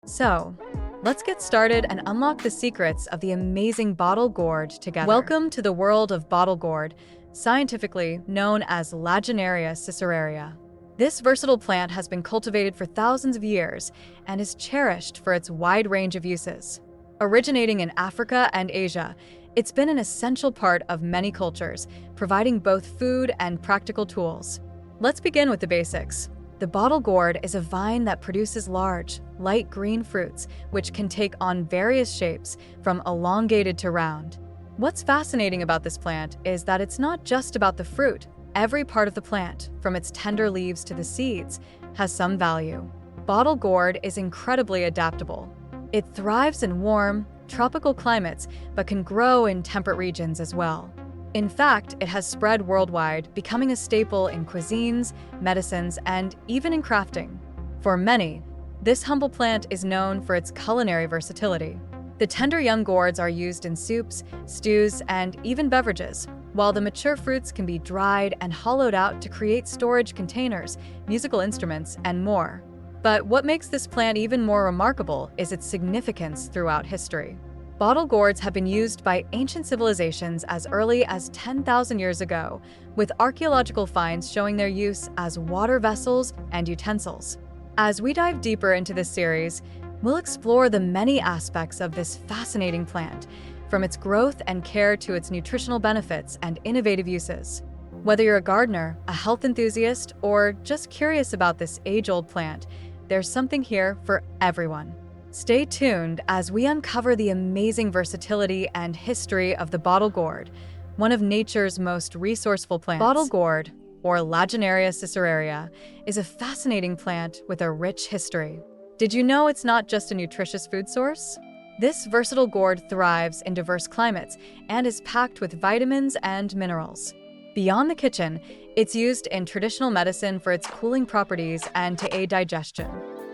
So, let's get started and unlock the secrets of the amazing bottle gourd together. Welcome to the world of bottle gourd, scientifically known as Lagenaria ciceraria. This versatile plant has been cultivated for thousands of years and is cherished for its wide range of uses. Originating in Africa and Asia, it's been an essential part of many cultures, providing both food and practical tools. Let's begin with the basics. The bottle gourd is a vine that produces large, light green fruits, which can take on various shapes, from elongated to round. What's fascinating about this plant is that it's not just about the fruit. Every part of the plant, from its tender leaves to the seeds, has some value. Bottle gourd is incredibly adaptable. It thrives in warm, tropical climates, but can grow in temperate regions as well. In fact, it has spread worldwide, becoming a staple in cuisines, medicines, and even in crafting. For many, this humble plant is known for its culinary versatility. The tender young gourds are used in soups, stews, and even beverages, while the mature fruits can be dried and hollowed out to create storage containers, musical instruments, and more. But what makes this plant even more remarkable is its significance throughout history. Bottle gourds have been used by ancient civilizations as early as 10,000 years ago, with archaeological finds showing their use as water vessels and utensils. As we dive deeper into this series, we'll explore the many aspects of this fascinating plant, from its growth and care to its nutritional benefits and innovative uses. Whether you're a gardener, a health enthusiast, or just curious about this age-old plant, there's something here for everyone. Stay tuned as we uncover the amazing versatility and history of the bottle gourd, one of nature's most resourceful plants. Bottle gourd, or Lagenaria ciceraria, is a fascinating plant with a rich history. Did you know it's not just a nutritious food source? This versatile gourd thrives in diverse climates and is packed with vitamins and minerals. Beyond the kitchen, it's used in traditional medicine for its cooling properties and to aid digestion.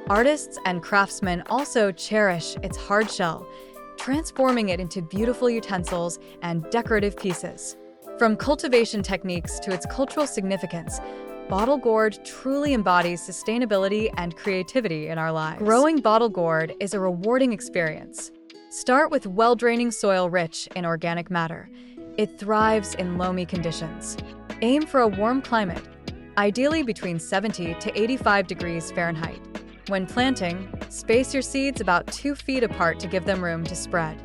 Artists and craftsmen also cherish its hard shell, transforming it into beautiful utensils and decorative pieces. From cultivation techniques to its cultural significance, bottle gourd truly embodies sustainability and creativity in our lives. Growing bottle gourd is a rewarding experience. Start with well-draining soil rich in organic matter. It thrives in loamy conditions. Aim for a warm climate, ideally between 70 to 85 degrees Fahrenheit. When planting, space your seeds about 2 feet apart to give them room to spread.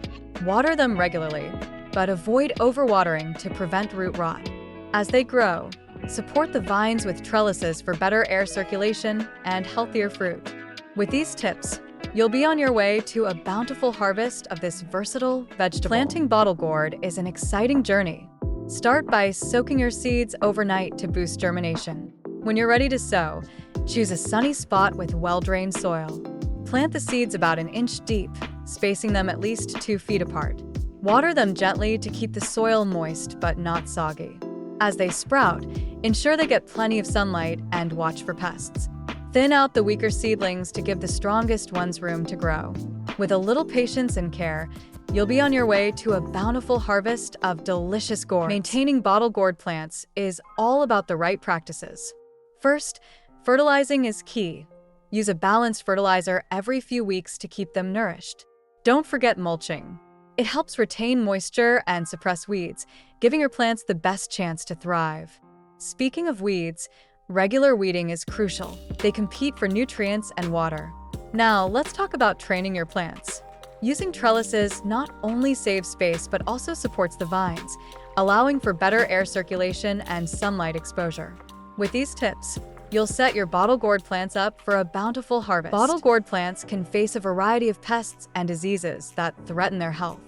Water them regularly, but avoid overwatering to prevent root rot. As they grow, support the vines with trellises for better air circulation and healthier fruit. With these tips, you'll be on your way to a bountiful harvest of this versatile vegetable. Planting bottle gourd is an exciting journey. Start by soaking your seeds overnight to boost germination. When you're ready to sow, choose a sunny spot with well-drained soil. Plant the seeds about an inch deep, spacing them at least 2 feet apart. Water them gently to keep the soil moist but not soggy. As they sprout, ensure they get plenty of sunlight and watch for pests. Thin out the weaker seedlings to give the strongest ones room to grow. With a little patience and care, you'll be on your way to a bountiful harvest of delicious gourds. Maintaining bottle gourd plants is all about the right practices. First, fertilizing is key. Use a balanced fertilizer every few weeks to keep them nourished. Don't forget mulching. It helps retain moisture and suppress weeds, giving your plants the best chance to thrive. Speaking of weeds, regular weeding is crucial. They compete for nutrients and water. Now, let's talk about training your plants. Using trellises not only saves space but also supports the vines, allowing for better air circulation and sunlight exposure. With these tips, you'll set your bottle gourd plants up for a bountiful harvest. Bottle gourd plants can face a variety of pests and diseases that threaten their health.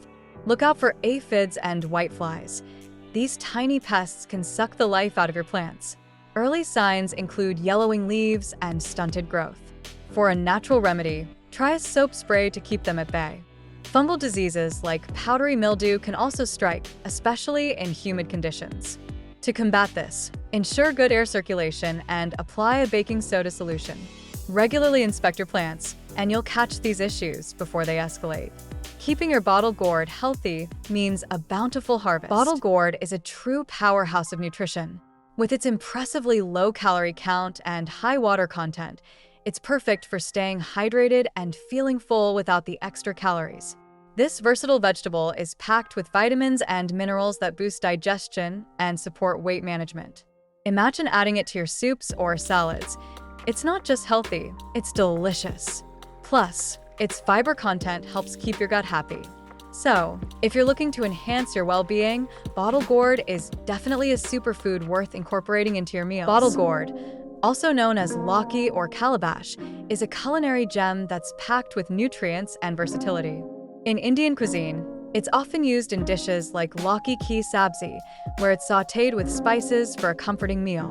Look out for aphids and whiteflies. These tiny pests can suck the life out of your plants. Early signs include yellowing leaves and stunted growth. For a natural remedy, try a soap spray to keep them at bay. Fungal diseases like powdery mildew can also strike, especially in humid conditions. To combat this, ensure good air circulation and apply a baking soda solution. Regularly inspect your plants, and you'll catch these issues before they escalate. Keeping your bottle gourd healthy means a bountiful harvest. Bottle gourd is a true powerhouse of nutrition. With its impressively low calorie count and high water content, It's perfect for staying hydrated and feeling full without the extra calories. This versatile vegetable is packed with vitamins and minerals that boost digestion and support weight management. Imagine adding it to your soups or salads. It's not just healthy, it's delicious. Plus, its fiber content helps keep your gut happy. So, if you're looking to enhance your well-being, bottle gourd is definitely a superfood worth incorporating into your meals. Bottle gourd, also known as lauki or calabash, is a culinary gem that's packed with nutrients and versatility. In Indian cuisine, it's often used in dishes like lauki ki sabzi, where it's sautéed with spices for a comforting meal.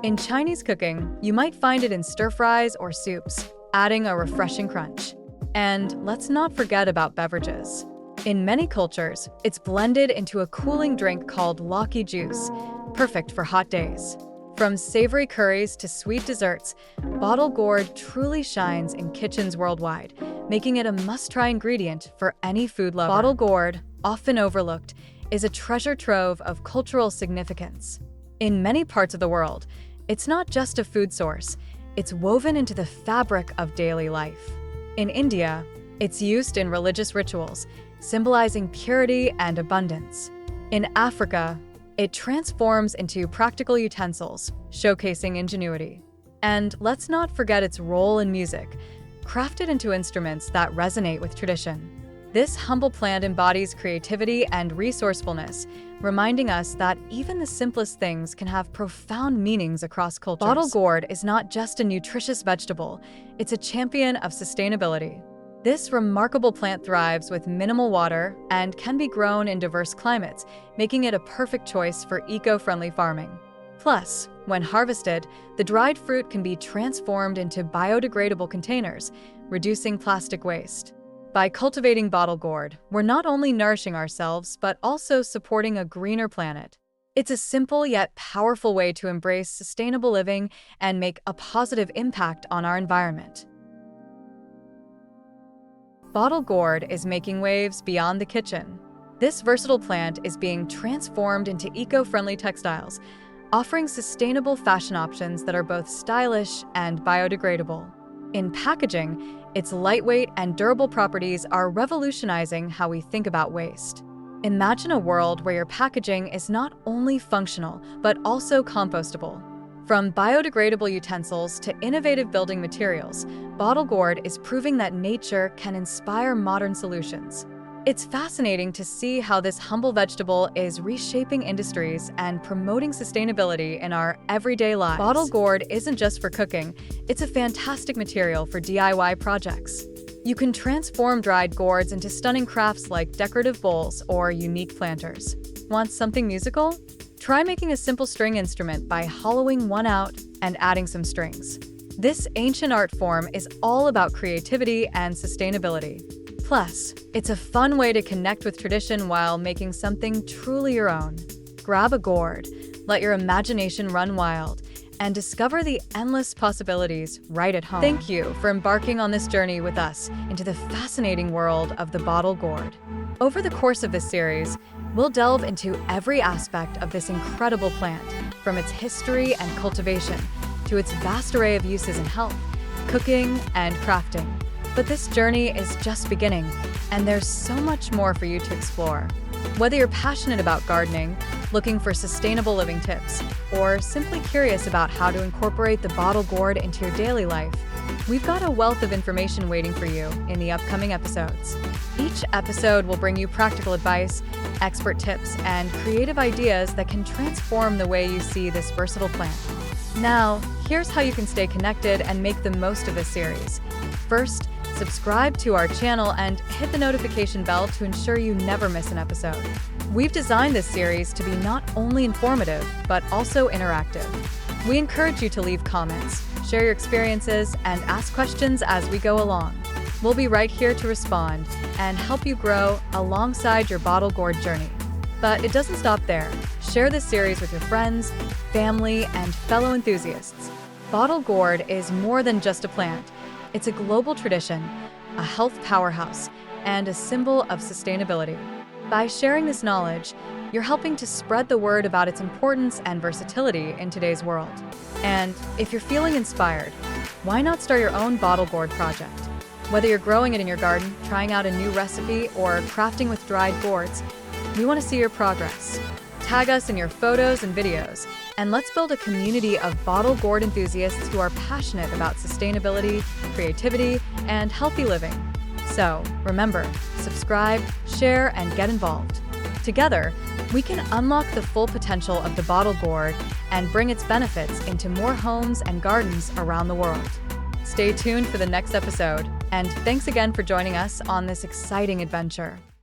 In Chinese cooking, you might find it in stir-fries or soups, adding a refreshing crunch. And let's not forget about beverages. In many cultures, it's blended into a cooling drink called lauki juice, perfect for hot days. From savory curries to sweet desserts, bottle gourd truly shines in kitchens worldwide, making it a must-try ingredient for any food lover. Bottle gourd, often overlooked, is a treasure trove of cultural significance. In many parts of the world, it's not just a food source, it's woven into the fabric of daily life. In India, it's used in religious rituals, symbolizing purity and abundance. In Africa, it transforms into practical utensils, showcasing ingenuity. And let's not forget its role in music, crafted into instruments that resonate with tradition. This humble plant embodies creativity and resourcefulness, reminding us that even the simplest things can have profound meanings across cultures. Bottle gourd is not just a nutritious vegetable, it's a champion of sustainability. This remarkable plant thrives with minimal water and can be grown in diverse climates, making it a perfect choice for eco-friendly farming. Plus, when harvested, the dried fruit can be transformed into biodegradable containers, reducing plastic waste. By cultivating bottle gourd, we're not only nourishing ourselves, but also supporting a greener planet. It's a simple yet powerful way to embrace sustainable living and make a positive impact on our environment. Bottle gourd is making waves beyond the kitchen. This versatile plant is being transformed into eco-friendly textiles, offering sustainable fashion options that are both stylish and biodegradable. In packaging, its lightweight and durable properties are revolutionizing how we think about waste. Imagine a world where your packaging is not only functional, but also compostable. From biodegradable utensils to innovative building materials, bottle gourd is proving that nature can inspire modern solutions. It's fascinating to see how this humble vegetable is reshaping industries and promoting sustainability in our everyday lives. Bottle gourd isn't just for cooking, it's a fantastic material for DIY projects. You can transform dried gourds into stunning crafts like decorative bowls or unique planters. Want something musical? Try making a simple string instrument by hollowing one out and adding some strings. This ancient art form is all about creativity and sustainability. Plus, it's a fun way to connect with tradition while making something truly your own. Grab a gourd, let your imagination run wild, and discover the endless possibilities right at home. Thank you for embarking on this journey with us into the fascinating world of the bottle gourd. Over the course of this series, we'll delve into every aspect of this incredible plant, from its history and cultivation to its vast array of uses in health, cooking, and crafting. But this journey is just beginning, and there's so much more for you to explore. Whether you're passionate about gardening, looking for sustainable living tips, or simply curious about how to incorporate the bottle gourd into your daily life, we've got a wealth of information waiting for you in the upcoming episodes. Each episode will bring you practical advice, expert tips, and creative ideas that can transform the way you see this versatile plant. Now, here's how you can stay connected and make the most of this series. First, subscribe to our channel and hit the notification bell to ensure you never miss an episode. We've designed this series to be not only informative, but also interactive. We encourage you to leave comments, share your experiences, and ask questions as we go along. We'll be right here to respond and help you grow alongside your bottle gourd journey. But it doesn't stop there. Share this series with your friends, family, and fellow enthusiasts. Bottle gourd is more than just a plant. It's a global tradition, a health powerhouse, and a symbol of sustainability. By sharing this knowledge, you're helping to spread the word about its importance and versatility in today's world. And if you're feeling inspired, Why not start your own bottle gourd project? Whether you're growing it in your garden, trying out a new recipe, or crafting with dried gourds, we want to see your progress. Tag us in your photos and videos, and let's build a community of bottle gourd enthusiasts who are passionate about sustainability, creativity, and healthy living. So, remember, subscribe, share, and get involved. Together, we can unlock the full potential of the bottle gourd and bring its benefits into more homes and gardens around the world. Stay tuned for the next episode, and thanks again for joining us on this exciting adventure.